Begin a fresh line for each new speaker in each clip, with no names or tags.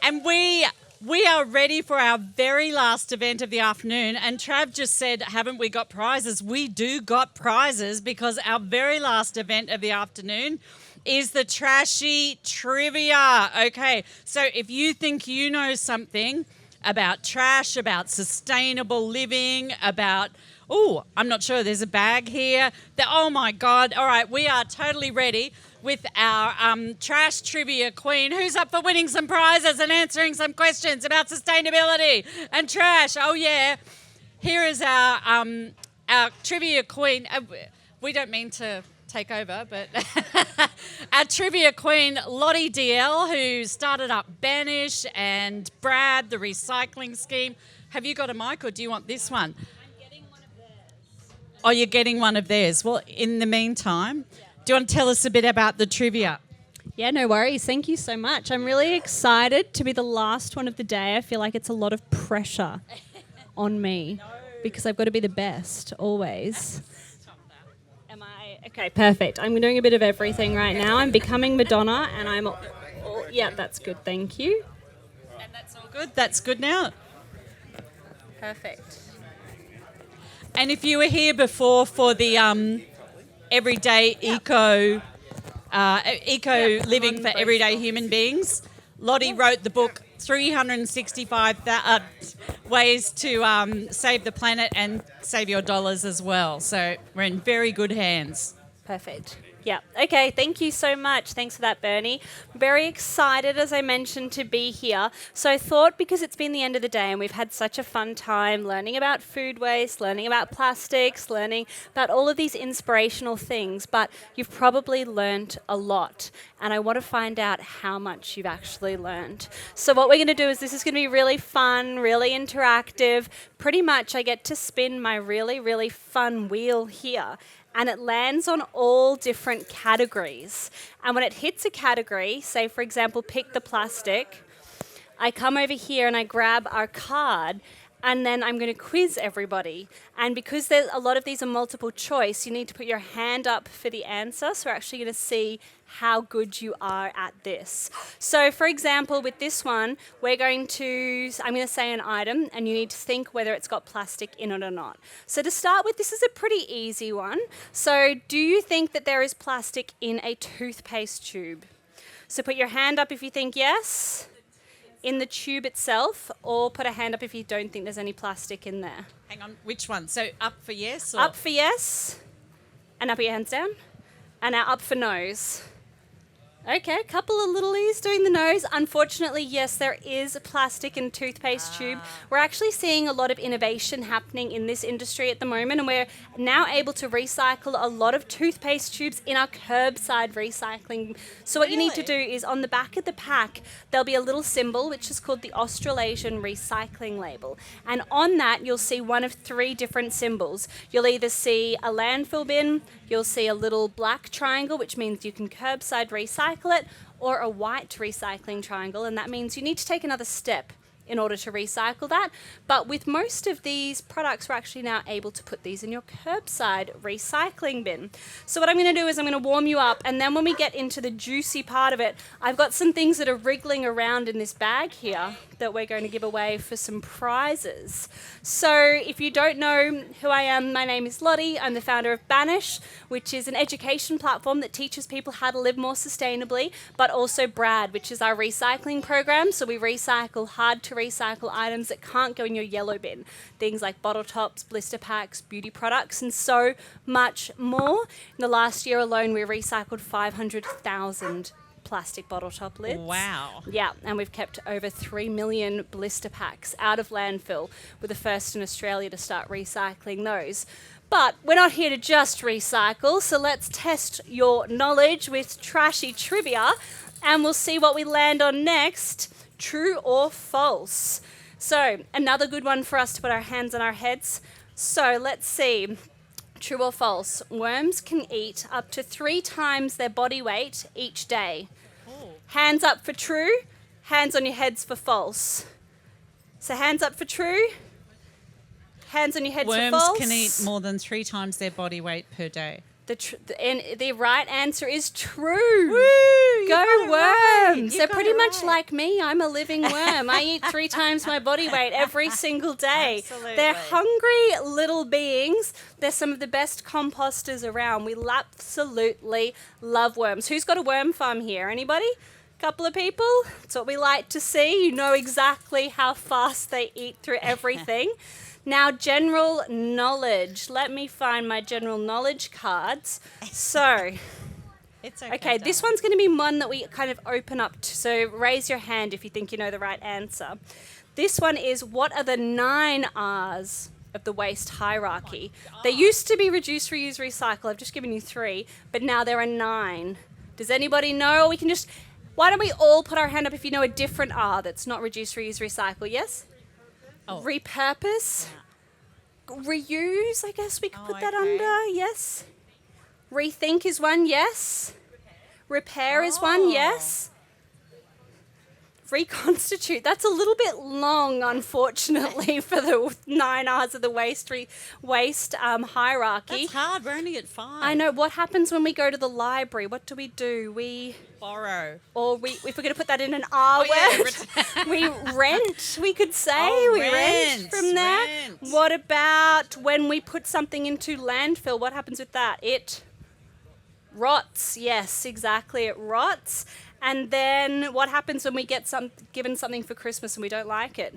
And we are ready for our very last event of the afternoon. And Trav just said, haven't we got prizes? We do got prizes because our very last event of the afternoon is the Trashy Trivia. Okay, so if you think you know something about trash, about sustainable living, about... Oh, I'm not sure. There's a bag here. Oh, my God. All right, we are totally ready with our trash trivia queen who's up for winning some prizes and answering some questions about sustainability and trash. Oh, yeah. Here is our trivia queen. We don't mean to take over, but our trivia queen, Lottie DL, who started up Banish and Brad, the recycling scheme. Have you got a mic or do you want this one? Oh, you're getting one of theirs. Well, in the meantime, do you want to tell us a bit about the trivia?
Yeah, no worries. Thank you so much. I'm really excited to be the last one of the day. I feel like it's a lot of pressure on me because I've got to be the best always. Am I? Okay, perfect. I'm doing a bit of everything right now. I'm becoming Madonna and I'm... yeah, that's good. Thank you.
And that's all good? That's good now?
Perfect.
And if you were here before for the everyday eco living for everyday human beings, Lottie wrote the book 365 ways to save the planet and save your dollars as well. So we're in very good hands.
Perfect. Yeah. Okay. Thank you so much. Thanks for that, Bernie. Very excited, as I mentioned, to be here. So I thought because it's been the end of the day and we've had such a fun time learning about food waste, learning about plastics, learning about all of these inspirational things, but you've probably learned a lot. And I want to find out how much you've actually learned. So what we're going to do is this is going to be really fun, really interactive. Pretty much I get to spin my really, really fun wheel here. And it lands on all different categories. And when it hits a category, say for example, pick the plastic, I come over here and I grab our card and then I'm going to quiz everybody. And because there's a lot of these are multiple choice, you need to put your hand up for the answer. So we're actually going to see how good you are at this. So for example, with this one, I'm going to say an item and you need to think whether it's got plastic in it or not. So to start with, this is a pretty easy one. So do you think that there is plastic in a toothpaste tube? So put your hand up if you think yes. In the tube itself, or put a hand up if you don't think there's any plastic in there.
Hang on, which one? So up for yes? Or?
Up for yes, and now put your hands down, and now up for no's. Okay, a couple of littlies doing the nose. Unfortunately, yes, there is plastic in toothpaste tube. We're actually seeing a lot of innovation happening in this industry at the moment, and we're now able to recycle a lot of toothpaste tubes in our curbside recycling. So what you need to do is on the back of the pack, there'll be a little symbol, which is called the Australasian Recycling Label. And on that, you'll see one of three different symbols. You'll either see a landfill bin, you'll see a little black triangle, which means you can curbside recycle it, or a white recycling triangle, and that means you need to take another step in order to recycle that. But with most of these products, we're actually now able to put these in your curbside recycling bin. So what I'm going to do is I'm going to warm you up, and then when we get into the juicy part of it, I've got some things that are wriggling around in this bag here that we're going to give away for some prizes. So if you don't know who I am, my name is Lottie. I'm the founder of Banish, which is an education platform that teaches people how to live more sustainably, but also Brad, which is our recycling program. So we recycle hard to recycle items that can't go in your yellow bin. Things like bottle tops, blister packs, beauty products, and so much more. In the last year alone, we recycled 500,000 plastic bottle top lids.
Wow.
Yeah, and we've kept over 3 million blister packs out of landfill. We're the first in Australia to start recycling those. But we're not here to just recycle, so let's test your knowledge with Trashy Trivia, and we'll see what we land on next. True or false? So, another good one for us to put our hands on our heads. So, let's see. True or false? Worms can eat up to 3 times their body weight each day. Ooh. Hands up for true, hands on your heads for false. So, hands up for true, hands on your heads for false.
Worms can eat more than 3 times their body weight per day.
The right answer is true.
Woo, you got
Go
it right.
worms.
You
They're
got
pretty
it
much
right.
like me. I'm a living worm. I eat 3 times my body weight every single day.
Absolutely.
They're hungry little beings. They're some of the best composters around. We absolutely love worms. Who's got a worm farm here? Anybody? Couple of people? That's what we like to see. You know exactly how fast they eat through everything. Now, general knowledge. Let me find my general knowledge cards. So,
It's
okay, this one's going to be one that we kind of open up to. So, raise your hand if you think you know the right answer. This one is, what are the 9 R's of the waste hierarchy? They used to be reduce, reuse, recycle. I've just given you 3, but now there are 9. Does anybody know? We can just... Why don't we all put our hand up if you know a different R that's not reduce, reuse, recycle? Yes?
Oh.
Repurpose? Reuse, I guess we could put that
okay.
under. Yes? Rethink is one. Yes? Repair is one. Yes? Reconstitute. That's a little bit long, unfortunately, for the 9 R's of the waste hierarchy.
That's hard. We're only at 5.
I know. What happens when we go to the library? What do? We
Borrow.
or if we're going to put that in an R word, we rent, we could say.
Oh,
we rent from there.
rent.
What about when we put something into landfill? What happens with that? It rots. Yes, exactly. It rots. And then what happens when we get given something for Christmas and we don't like it?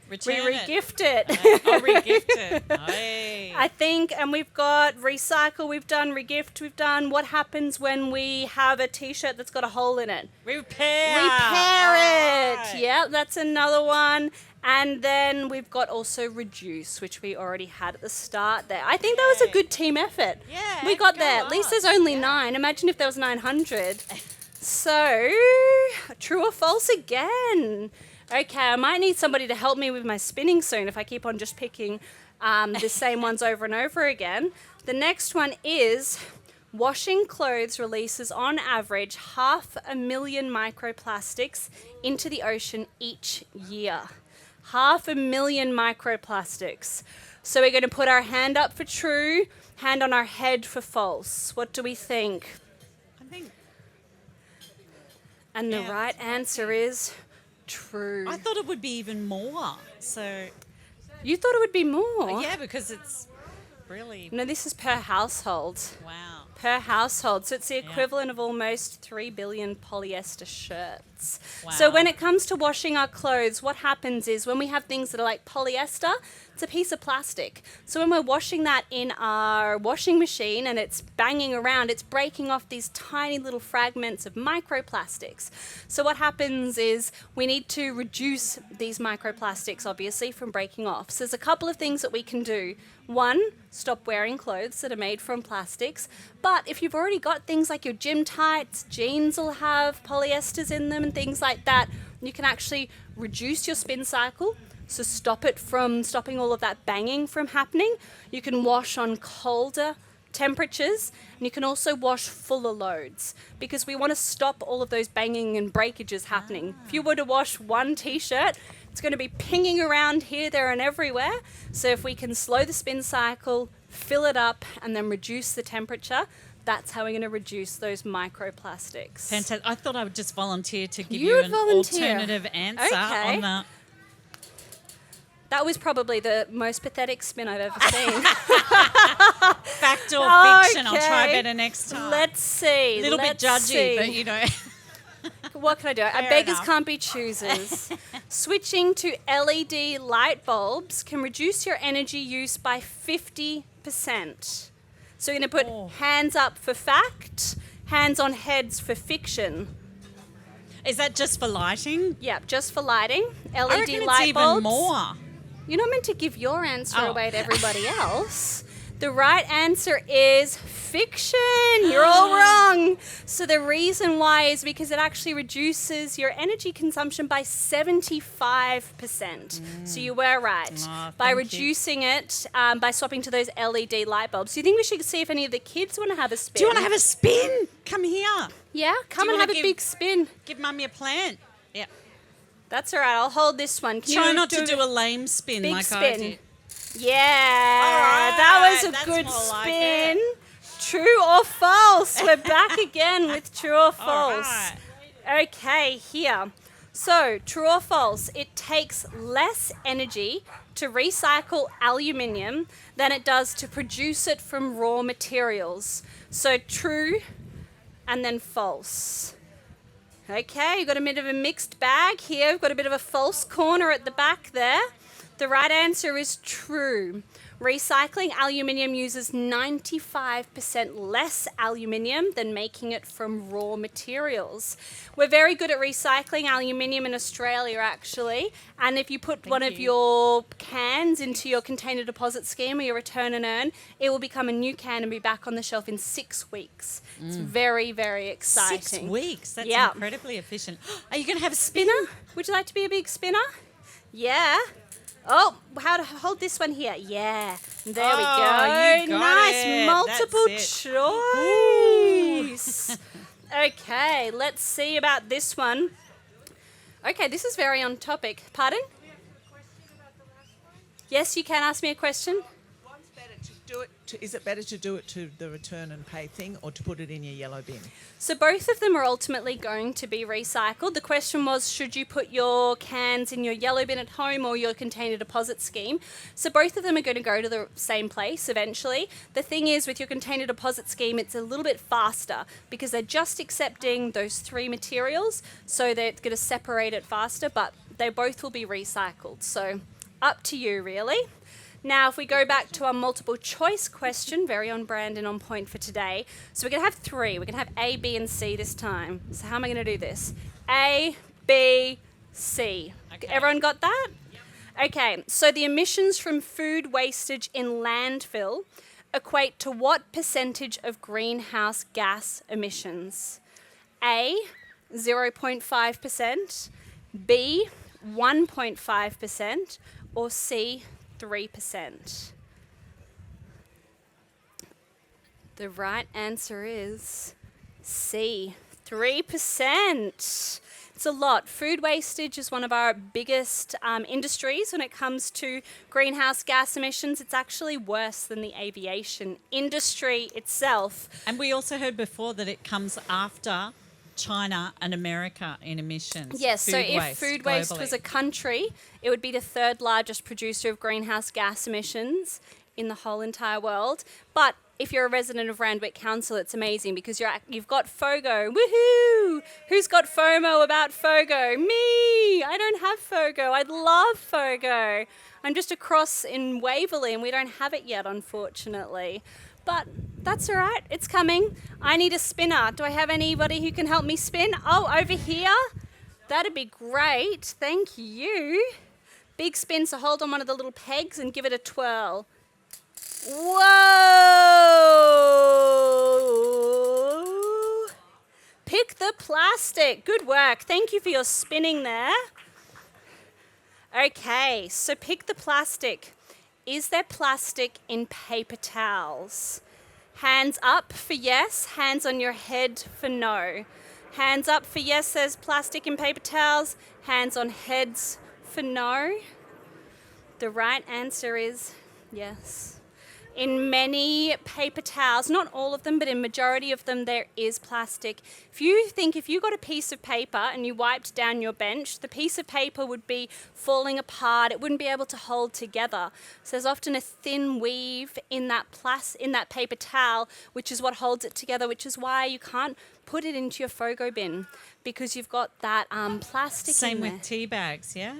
Return
we
it.
re-gift it.
I'll re-gift it. Hey.
I think, and we've got recycle, we've done regift, we've done what happens when we have a t-shirt that's got a hole in it.
Repair.
Repair it.
Alright.
Yeah, that's another one. And then we've got also reduce, which we already had at the start there. I think that was a good team effort.
Yeah,
We got
go
there. At least
us.
there's only 9. Imagine if there was 900. So, true or false again? Okay, I might need somebody to help me with my spinning soon if I keep on just picking the same ones over and over again. The next one is washing clothes releases on average 500,000 microplastics into the ocean each year. 500,000 microplastics. So we're going to put our hand up for true, hand on our head for false. What do we think?
I think.
And the
Yeah,
right answer is true.
I thought it would be even more. So
You thought it would be more?
yeah, because it's really
No, this is per household.
wow.
Per household. So it's the equivalent of almost 3 billion polyester shirts.
Wow.
So when it comes to washing our clothes, what happens is when we have things that are like polyester, it's a piece of plastic. So when we're washing that in our washing machine and it's banging around, it's breaking off these tiny little fragments of microplastics. So what happens is we need to reduce these microplastics, obviously, from breaking off. So there's a couple of things that we can do. One, stop wearing clothes that are made from plastics. But if you've already got things like your gym tights, jeans will have polyesters in them and things like that, you can actually reduce your spin cycle. So stop it from stopping all of that banging from happening. You can wash on colder temperatures, and you can also wash fuller loads because we want to stop all of those banging and breakages happening. If you were to wash one t-shirt, it's going to be pinging around here, there, and everywhere. So if we can slow the spin cycle, fill it up, and then reduce the temperature, that's how we're going to reduce those microplastics.
Fantastic. I thought I would just volunteer to give
You
you
would
an
volunteer.
alternative answer
Okay.
on the.
That was probably the most pathetic spin I've ever seen.
Fact or fiction? I'll try
Okay.
better next time.
Let's see.
A little bit
let's
judgy,
see.
but you know.
What can I do?
Fair
Beggars
enough.
can't be choosers. Switching to LED light bulbs can reduce your energy use by 50%. So we're going to put
Oh.
hands up for fact, hands on heads for fiction.
Is that just for lighting?
Yep, just for lighting.
I
LED
reckon it's
light
even
bulbs.
more.
You're not meant to give your answer
Oh.
away to everybody else. The right answer is fiction. You're all wrong. So the reason why is because it actually reduces your energy consumption by 75%. So you were right.
Oh,
By
thank you.
reducing it, by swapping to those LED light bulbs. Do you think we should see if any of the kids want to have a spin?
Do you want to have a spin? Come here.
Yeah, come
you
and
wanna
have a
give-
big spin.
Give Mummy a plant. Yeah.
That's all right. I'll hold this one. Can
Try
you
not to do a lame spin
big
like I
spin?
did.
Yeah,
All right,
that was a
that's
good
more like
spin. True or false? We're back again with true or false.
right.
Okay, here. So, true or false? It takes less energy to recycle aluminium than it does to produce it from raw materials. So, true and then false. Okay, you've got a bit of a mixed bag here. We've got a bit of a false corner at the back there. The right answer is true. Recycling aluminium uses 95% less aluminium than making it from raw materials. We're very good at recycling aluminium in Australia, actually. And if you put one of your cans into your container deposit scheme or your return and earn, it will become a new can and be back on the shelf in 6 weeks. It's very, very exciting.
6 weeks. That's
Yeah.
incredibly efficient. Are you going to have a spinner?
Would you like to be a big spinner? Yeah. Oh, how to hold this one here? Yeah, there we go.
You got
Nice,
it.
multiple
That's it.
choice. Okay, let's see about this one. Okay, this is very on topic. Pardon?
We have a question about the last one.
Yes, you can ask me a question.
What's better to do it? Is it better to do it to the return and pay thing, or to put it in your yellow bin?
So both of them are ultimately going to be recycled. The question was, should you put your cans in your yellow bin at home or your container deposit scheme? So both of them are going to go to the same place eventually. The thing is, with your container deposit scheme, it's a little bit faster because they're just accepting those 3 materials, so they're going to separate it faster, but they both will be recycled. So up to you, really. Now, if we go back to our multiple choice question, very on brand and on point for today. So we're going to have 3. We're going to have A, B, and C this time. So how am I going to do this? A, B, C.
Okay.
Everyone got that? Okay, so the emissions from food wastage in landfill equate to what percentage of greenhouse gas emissions? A, 0.5%, B, 1.5%, or C, 3%. The right answer is C, 3%. It's a lot. Food wastage is one of our biggest industries when it comes to greenhouse gas emissions. It's actually worse than the aviation industry itself.
And we also heard before that it comes after China and America in emissions.
Yes, so if
waste
food waste
globally.
was a country, it would be the 3rd largest producer of greenhouse gas emissions in the whole entire world. But if you're a resident of Randwick Council, it's amazing because you've got FOGO. Woohoo! Who's got FOMO about FOGO? Me! I don't have FOGO. I'd love FOGO. I'm just across in Waverley and we don't have it yet, unfortunately. But that's all right. It's coming. I need a spinner. Do I have anybody who can help me spin? Oh, over here? That'd be great. Thank you. Big spin, so hold on one of the little pegs and give it a twirl. Whoa! Pick the plastic. Good work. Thank you for your spinning there. Okay, so pick the plastic. Is there plastic in paper towels? Hands up for yes, hands on your head for no. Hands up for yes, there's plastic in paper towels. Hands on heads for no. The right answer is yes. In many paper towels, not all of them, but in majority of them, there is plastic. If you got a piece of paper and you wiped down your bench, the piece of paper would be falling apart. It wouldn't be able to hold together. So there's often a thin weave in that paper towel, which is what holds it together, which is why you can't put it into your FOGO bin because you've got that plastic
Same
in there.
with tea bags, yeah.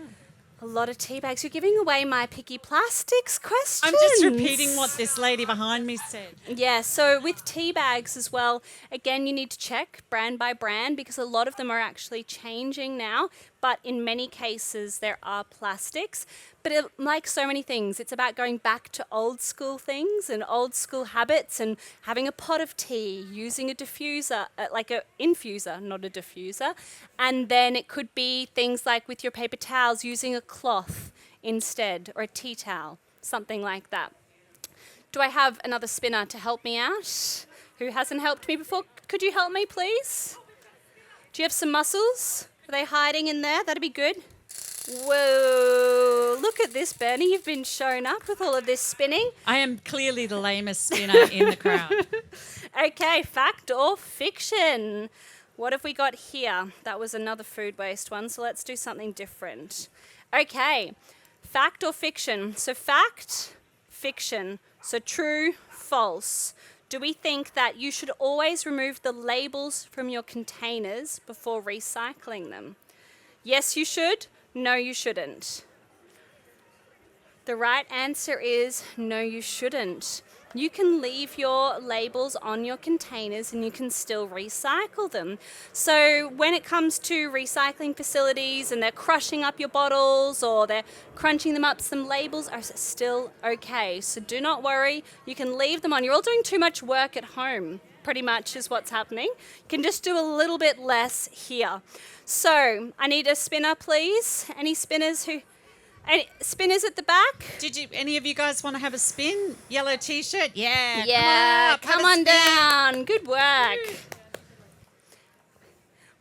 A lot of tea bags. You're giving away my picky plastics questions.
I'm just repeating what this lady behind me said.
Yeah, so with tea bags as well, again, you need to check brand by brand because a lot of them are actually changing now, but in many cases there are plastics. But like so many things, it's about going back to old school things and old school habits and having a pot of tea, using a diffuser, like an infuser, not a diffuser. And then it could be things like with your paper towels, using a cloth instead or a tea towel, something like that. Do I have another spinner to help me out? Who hasn't helped me before? Could you help me, please? Do you have some mussels? Are they hiding in there? That'd be good. Whoa, Well, look at this, Bernie. You've been shown up with all of this spinning.
I am clearly the lamest spinner in the crowd.
Okay, fact or fiction? What have we got here? That was another food waste one, so let's do something different. Okay, fact or fiction? So fact, fiction. So true, false. Do we think that you should always remove the labels from your containers before recycling them? Yes, you should. No, you shouldn't. The right answer is no, you shouldn't. You can leave your labels on your containers and you can still recycle them. So when it comes to recycling facilities and they're crushing up your bottles or they're crunching them up, some labels are still okay. So do not worry, you can leave them on. You're all doing too much work at home, pretty much is what's happening. You can just do a little bit less here. So I need a spinner, please. Any spinners who... Any spinners at the back?
Any of you guys want to have a spin? Yellow t-shirt? Yeah.
Yeah,
Come
come
on,
on down. Good work.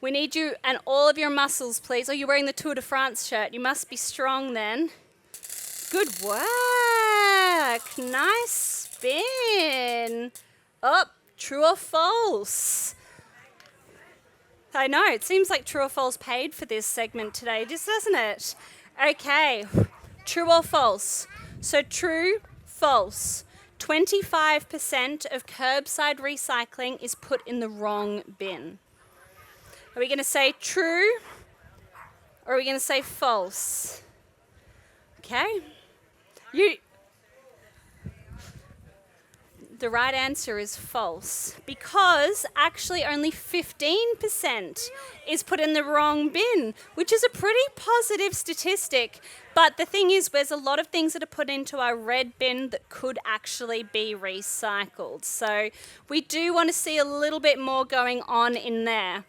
We need you and all of your muscles, please. Oh, you're wearing the Tour de France shirt. You must be strong then. Good work. Nice spin. Up, true or false? I know, it seems like true or false paid for this segment today, just doesn't it? Okay, true or false? So true, false. 25% of curbside recycling is put in the wrong bin. Are we going to say true or are we going to say false? Okay. The right answer is false because actually only 15% is put in the wrong bin, which is a pretty positive statistic. But the thing is, there's a lot of things that are put into our red bin that could actually be recycled. So we do want to see a little bit more going on in there.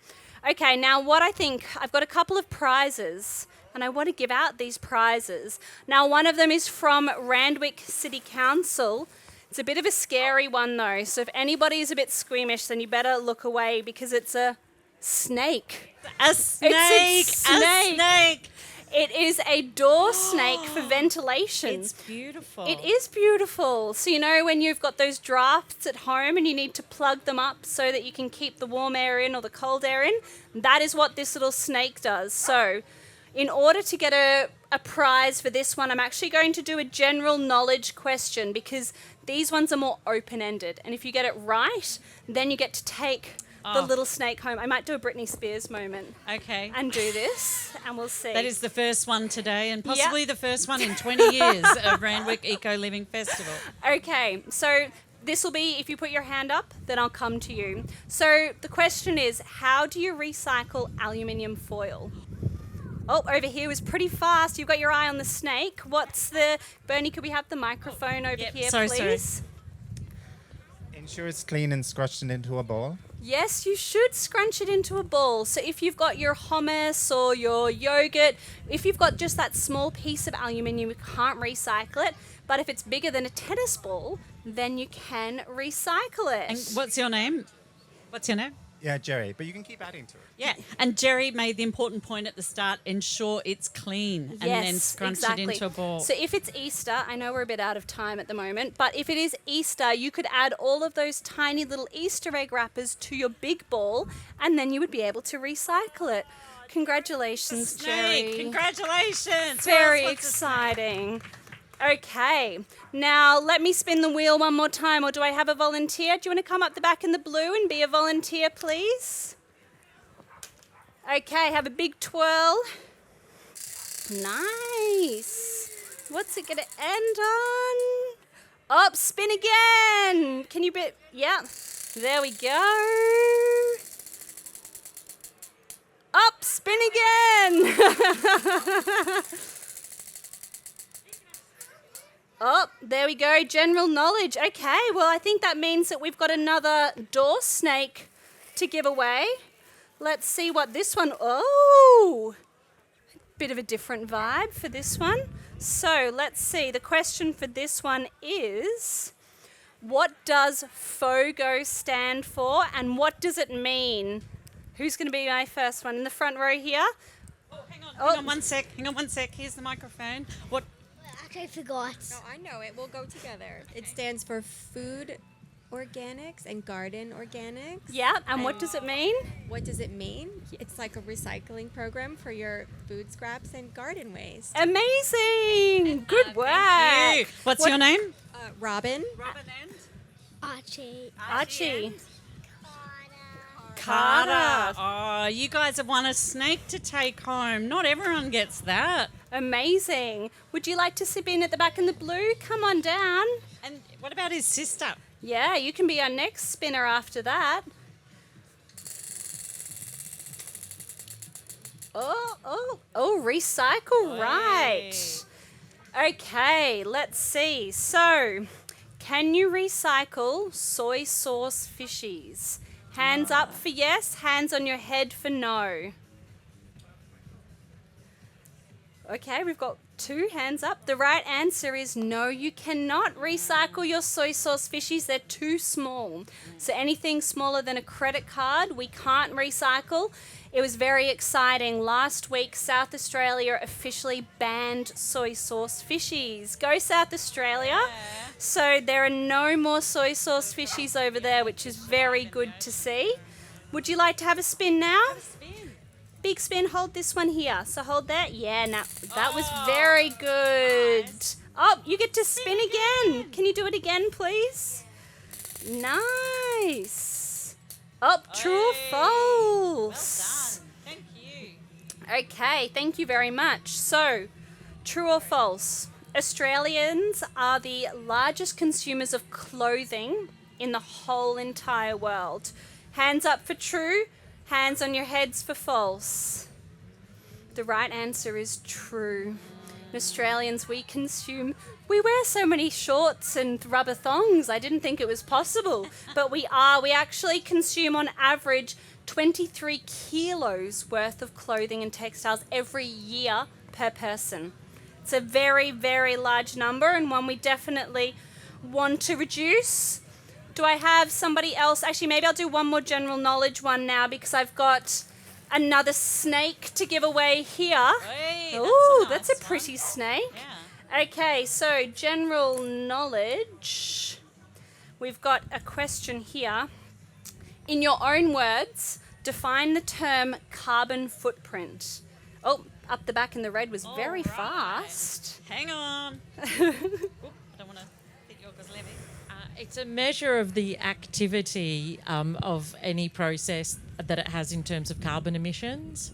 Okay, now what I think, I've got a couple of prizes and I want to give out these prizes. Now one of them is from Randwick City Council. It's a bit of a scary one though, so if anybody is a bit squeamish, then you better look away because it's a snake.
A snake!
It's a snake! It is a door snake for ventilation.
It's beautiful.
It is beautiful. So you know when you've got those drafts at home and you need to plug them up so that you can keep the warm air in or the cold air in, that is what this little snake does. So in order to get a prize for this one, I'm actually going to do a general knowledge question because these ones are more open-ended. And if you get it right, then you get to take the little snake home. I might do a Britney Spears moment.
Okay.
And do this, and we'll see.
That is the first one today and possibly the first one in 20 years of Randwick Eco Living Festival.
Okay, so this will be, if you put your hand up, then I'll come to you. So the question is, how do you recycle aluminium foil? Oh, over here was pretty fast. You've got your eye on the snake. Bernie, could we have the microphone over here, please?
Ensure it's clean and scrushed it into a ball.
Yes, you should scrunch it into a ball. So if you've got your hummus or your yogurt, if you've got just that small piece of aluminium, you can't recycle it. But if it's bigger than a tennis ball, then you can recycle it.
And what's your name?
Yeah, Jerry, but you can keep adding to it.
Yeah, and Jerry made the important point at the start, ensure it's clean and then scrunch it into a ball.
So if it's Easter, I know we're a bit out of time at the moment, but if it is Easter, you could add all of those tiny little Easter egg wrappers to your big ball and then you would be able to recycle it. Congratulations, Jerry.
Congratulations.
Very exciting. Okay, now let me spin the wheel one more time, or do I have a volunteer? Do you want to come up the back in the blue and be a volunteer, please? Okay, have a big twirl. Nice. What's it going to end on? Up, spin again. Can you yeah, there we go. Up, spin again. Oh, there we go, general knowledge. Okay, well, I think that means that we've got another door snake to give away. Let's see what this one, bit of a different vibe for this one. So let's see, the question for this one is, what does FOGO stand for and what does it mean? Who's going to be my first one in the front row here?
Hang on one sec. Here's the microphone. What
I forgot.
No, I know it. We'll go together. It stands for Food Organics and Garden Organics.
Yeah, and what does it mean?
What does it mean? It's like a recycling program for your food scraps and garden waste.
Amazing! Good work.
Thank you. What's your name?
Robin.
Robin and
Archie.
Archie.
Carter.
Carter. Oh, you guys have won a snake to take home. Not everyone gets that.
Amazing. Would you like to sit in at the back in the blue? Come on down.
And what about his sister?
Yeah, you can be our next spinner after that. Oh, recycle, right. Okay, let's see. So, can you recycle soy sauce fishies? Hands up for yes, hands on your head for no. Okay, we've got 2 hands up. The right answer is no, you cannot recycle your soy sauce fishies. They're too small. So anything smaller than a credit card, we can't recycle. It was very exciting. Last week, South Australia officially banned soy sauce fishies. Go South Australia. So there are no more soy sauce fishies over there, which is very good to see. Would you like to have a spin now? Big spin, hold this one here. So hold that. Yeah, now that was very good.
Nice.
Oh, you get to spin again. Can you do it again, please? Nice. Oh, true or false?
Well done. Thank you.
Okay, thank you very much. So, true or false? Australians are the largest consumers of clothing in the whole entire world. Hands up for true, hands on your heads for false. The right answer is true. Australians, we wear so many shorts and rubber thongs. I didn't think it was possible, but we actually consume on average 23 kilos worth of clothing and textiles every year per person. It's a very, very large number and one we definitely want to reduce. Do I have somebody else? Actually, maybe I'll do one more general knowledge one now because I've got another snake to give away here.
Hey,
Ooh,
that's
that's
a
a
nice
pretty snake.
Yeah.
Okay, so general knowledge. We've got a question here. In your own words, define the term carbon footprint. Oh, up the back in the red was very
All right.
fast.
Hang on. Oop, I don't want to hit your gazlevi.
It's a measure of the activity of any process that it has in terms of carbon emissions.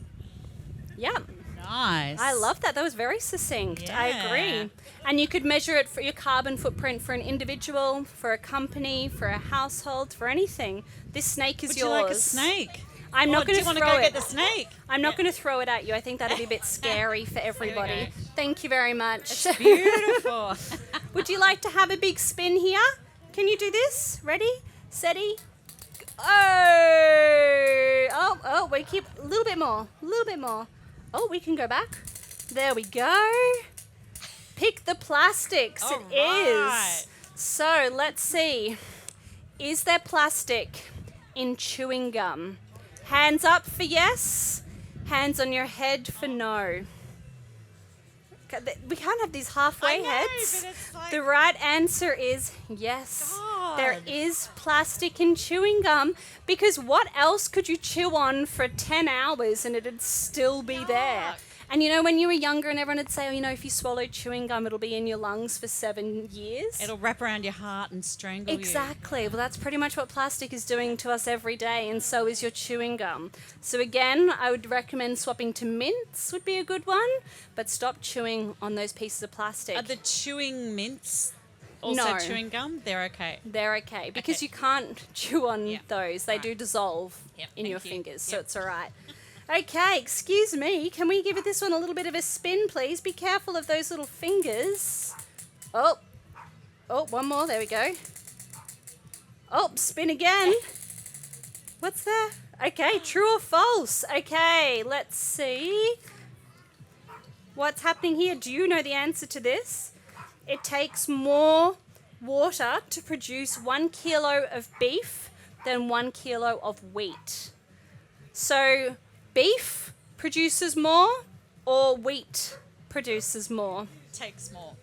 Yeah,
Nice.
I love that. That was very succinct. I
Yeah.
agree. And you could measure it for your carbon footprint for an individual, for a company, for a household, for anything. This snake is
Would
yours.
you like a snake?
I'm not
Or
going
do
to
you want to
throw
go
it.
get the snake?
I'm not going to throw it at you. I think that'd be a bit scary for everybody.
go.
Thank you very much.
Beautiful.
Would you like to have a big spin here? Can you do this? Ready? Steady? Oh, we keep a little bit more. Oh, we can go back. There we go. Pick the plastics.
All
It
right.
is. So let's see. Is there plastic in chewing gum? Hands up for yes. Hands on your head for no. We can't have these halfway
I know,
heads.
but it's like-
The right answer is yes.
God.
There is plastic in chewing gum because what else could you chew on for 10 hours and it'd still be there?
Yuck.
And you know, when you were younger and everyone would say, oh, you know, if you swallow chewing gum, it'll be in your lungs for 7 years.
It'll wrap around your heart and strangle you.
Exactly. Well, that's pretty much what plastic is doing to us every day, and so is your chewing gum. So again, I would recommend swapping to mints would be a good one, but stop chewing on those pieces of plastic.
Are the chewing mints also
No.
chewing gum? They're okay.
They're okay because
Okay.
you can't chew on
Yeah.
those. They
Right.
do dissolve
Yep,
in your
thank you.
fingers, so
Yep.
it's all right. Okay, excuse me. Can we give this one a little bit of a spin, please? Be careful of those little fingers. Oh, one more. There we go. Oh, spin again. What's that? Okay, true or false? Okay, let's see. What's happening here? Do you know the answer to this? It takes more water to produce 1 kilo of beef than 1 kilo of wheat. So beef produces more or wheat produces more?
Takes more.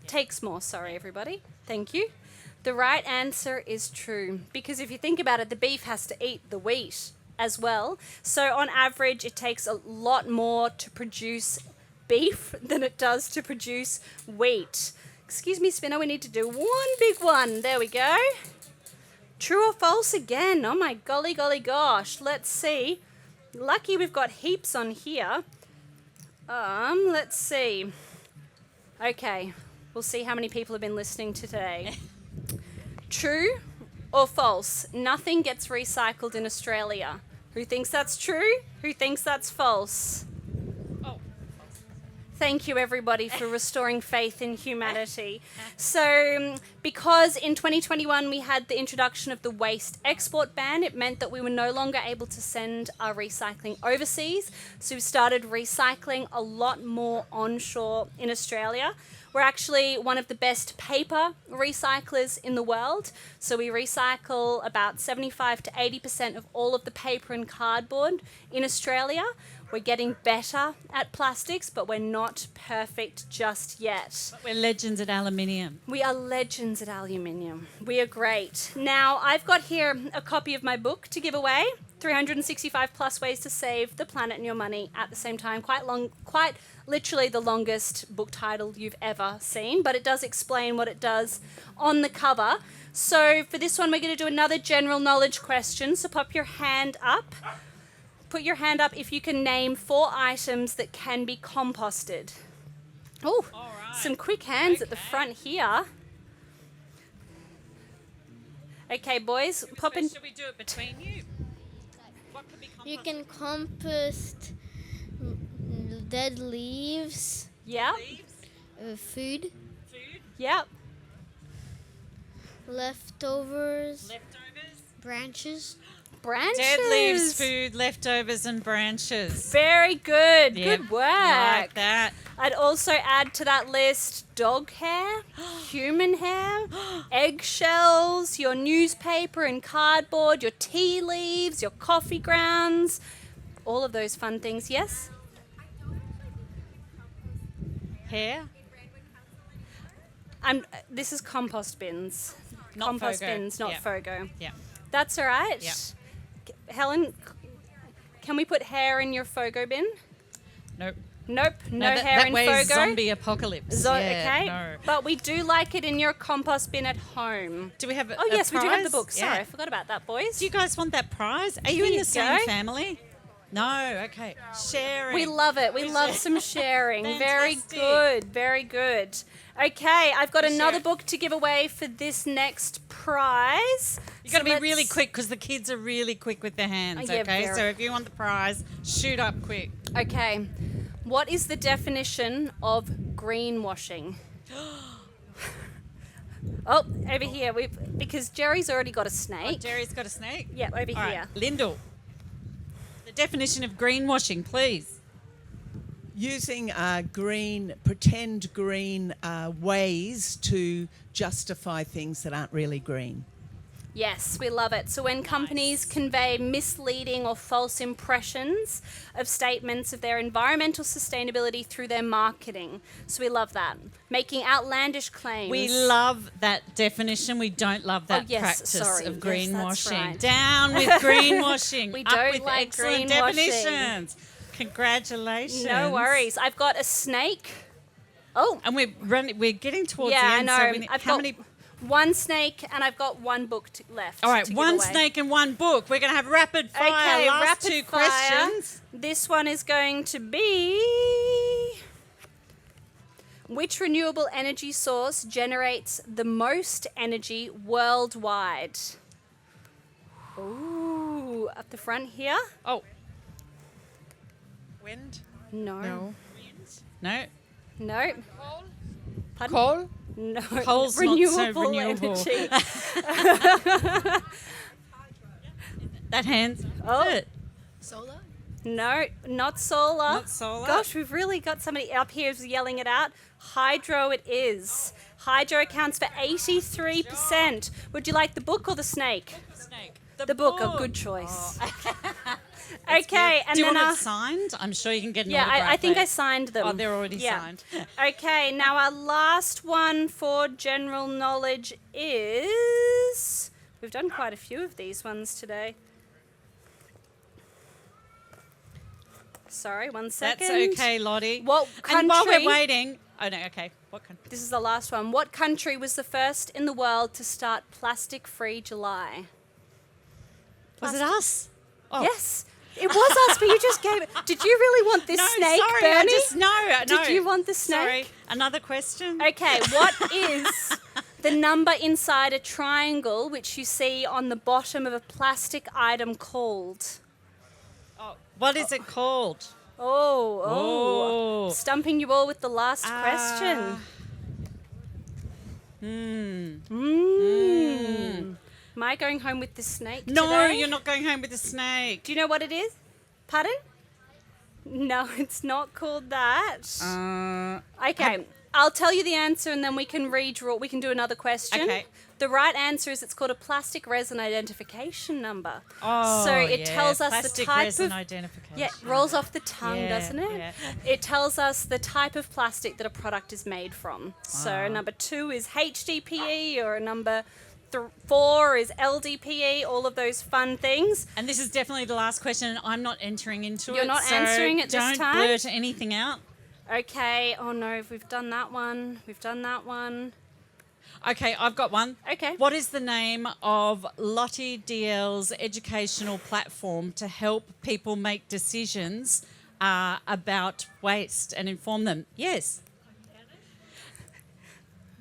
Takes more, sorry, everybody. Thank you. The right answer is true, because if you think about it, the beef has to eat the wheat as well. So on average, it takes a lot more to produce beef than it does to produce wheat. Excuse me, Spinner, we need to do one big one. There we go. True or false again? Oh my golly, golly gosh. Let's see. Lucky we've got heaps on here. Let's see. Okay, we'll see how many people have been listening today. True or false? Nothing gets recycled in Australia. Who thinks that's true? Who thinks that's false? Thank you, everybody, for restoring faith in humanity. So, because in 2021 we had the introduction of the waste export ban, it meant that we were no longer able to send our recycling overseas. So we started recycling a lot more onshore in Australia. We're actually one of the best paper recyclers in the world. So we recycle about 75 to 80% of all of the paper and cardboard in Australia. We're getting better at plastics, but we're not perfect just yet.
We're legends at aluminium.
We are legends at aluminium. We are great. Now, I've got here a copy of my book to give away. 365 plus ways to save the planet and your money at the same time. Quite literally the longest book title you've ever seen, but it does explain what it does on the cover. So for this one, we're going to do another general knowledge question. So pop your hand up. Put your hand up if you can name 4 items that can be composted. Oh, some quick hands at the front here. Okay, boys, pop in.
Should we do it between you? What could be composted?
You can compost dead leaves,
Yeah,
food,
Food,
yep.
leftovers,
leftovers,
branches.
Branches.
dead leaves, food, leftovers, and branches.
Very good.
Yep,
Good work.
like that.
I'd also add to that list dog hair, human hair, eggshells, your newspaper and cardboard, your tea leaves, your coffee grounds, all of those fun things. Yes?
Hair,
This is compost bins.
Not
Compost
Fogo.
bins, not
Yeah.
Fogo.
yeah.
That's all right.
Yeah.
Helen, can we put hair in your Fogo bin?
Nope.
Nope, no
that,
hair
that
in
way
Fogo.
zombie apocalypse. Yeah,
Okay,
no.
but we do like it in your compost bin at home.
Do we have
Oh, yes, we do have the
prize?
book. Sorry,
Yeah.
I forgot about that, boys.
Do you guys want that prize? Are you in
you
the same
go.
family? No, okay. Sharing.
We love it. We love some sharing. Very
Fantastic.
good. Very good. Okay, I've got
Share
another
it.
book to give away for this next prize.
You've got to
So
be really
let's-
quick because the kids are really quick with their hands,
Yeah,
okay?
very.
So if you want the prize, shoot up quick.
Okay, what is the definition of greenwashing? Oh, over here. Because Jerry's already got a snake.
Jerry's got a snake.
Yeah, over
All
here.
right, Lyndall. The definition of greenwashing, please.
Using pretend green ways to justify things that aren't really green.
Yes, we love it. So when companies convey misleading or false impressions of statements of their environmental sustainability through their marketing. So we love that. Making outlandish claims.
We love that definition. We don't love that
yes,
practice
sorry.
of
Yes,
greenwashing.
that's right.
Down with greenwashing.
We
Up
don't
with
like
excellent
greenwashing.
definitions. Congratulations.
No worries. I've got a snake. Oh,
And we're getting towards
yeah,
the
I
end.
know.
So we need,
I've
how
got
many?
one snake and I've got one book left.
All right,
to give
one
away.
snake and one book. We're going to have rapid fire.
Okay,
Last
rapid
2
fire.
questions.
This one is going to be: which renewable energy source generates the most energy worldwide? Ooh, up the front here.
Oh,
Wind?
No.
No.
no.
No. Pardon?
Coal?
No.
Coal's not so renewable.
energy.
That hand's
Oh.
it.
Solar?
No, not solar.
Not solar.
Gosh, we've really got somebody up here who's yelling it out. Hydro it is. Hydro accounts for 83%. Would you like the book or the snake?
Snake.
The book, a good choice. Okay, and
Do you
then
want it signed? I'm sure you can get an autograph.
I think I
there.
signed them.
Oh, they're already
Yeah.
signed.
Okay, now our last one for general knowledge is... We've done quite a few of these ones today. Sorry, one second.
That's okay, Lottie.
What country...
And while we're waiting... Oh, no, okay. What country?
This is the last one. What country was the first in the world to start Plastic-Free July?
Was it us? Oh.
Yes, it was us, but you just gave it. Did you really want this
No,
snake,
sorry,
Bernie?
no.
Did you want the snake?
Sorry. Another question?
Okay, what is the number inside a triangle which you see on the bottom of a plastic item called?
Oh, what is it called?
Oh. Stumping you all with the last question. Am I going home with the snake
No,
today?
you're not going home with the snake.
Do you know what it is? Pardon? No, it's not called that. Okay, I'll tell you the answer and then we can redraw. We can do another question.
Okay.
The right answer is it's called a plastic resin identification number.
Oh,
so it
yeah,
tells us the
plastic
type
resin
of
identification.
yeah, it rolls off the tongue,
Yeah,
doesn't it?
yeah.
It tells us the type of plastic that a product is made from. So number 2 is HDPE, or number 4 is LDPE. All of those fun things.
And this is definitely the last question, and I'm not entering into it.
You're not
so
answering it this
don't
time?
blurt anything out.
Okay. Oh no, we've done that one. We've done that one.
Okay, I've got one.
Okay.
What is the name of Lottie DL's educational platform to help people make decisions about waste and inform them? Yes.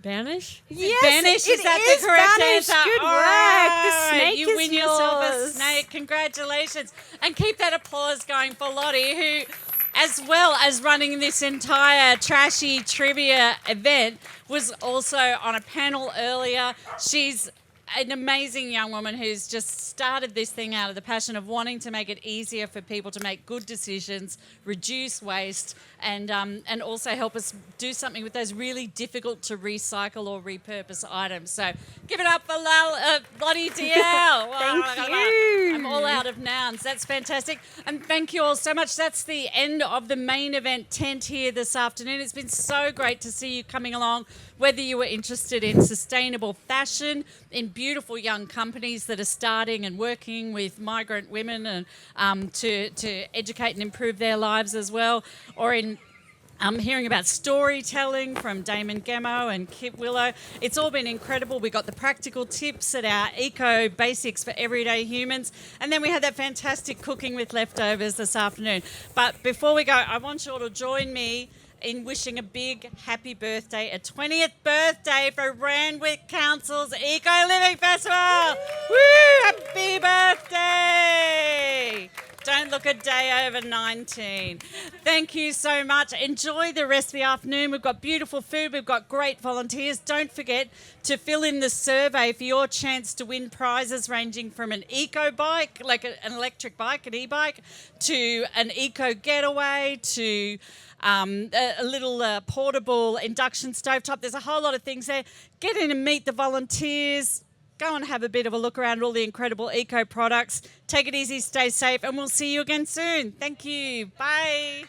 Banish?
Yes,
Banish, is
it
that
is
the correct
Banish.
answer?
Good
All
work. The
right,
snake
you
is
win yourself a
yours.
snake. Congratulations. And keep that applause going for Lottie, who, as well as running this entire Trashy trivia event, was also on a panel earlier. She's an amazing young woman who's just started this thing out of the passion of wanting to make it easier for people to make good decisions, reduce waste, and also help us do something with those really difficult to recycle or repurpose items. So give it up for Lottie DL.
Thank you.
I'm all out of nouns. That's fantastic. And thank you all so much. That's the end of the main event tent here this afternoon. It's been so great to see you coming along, whether you were interested in sustainable fashion, in beautiful young companies that are starting and working with migrant women and to educate and improve their lives as well, or in hearing about storytelling from Damon Gemmo and Kit Willow. It's all been incredible. We got the practical tips at our Eco Basics for Everyday Humans, and then we had that fantastic cooking with leftovers this afternoon. But before we go, I want you all to join me in wishing a big happy birthday, a 20th birthday for Randwick Council's Eco Living Festival. Woo! Happy birthday! Don't look a day over 19. Thank you so much. Enjoy the rest of the afternoon. We've got beautiful food. We've got great volunteers. Don't forget to fill in the survey for your chance to win prizes ranging from an eco bike, like an electric bike, an e-bike, to an eco getaway, to a little portable induction stovetop. There's a whole lot of things there. Get in and meet the volunteers. Go and have a bit of a look around all the incredible eco products. Take it easy, stay safe, and we'll see you again soon. Thank you. Bye.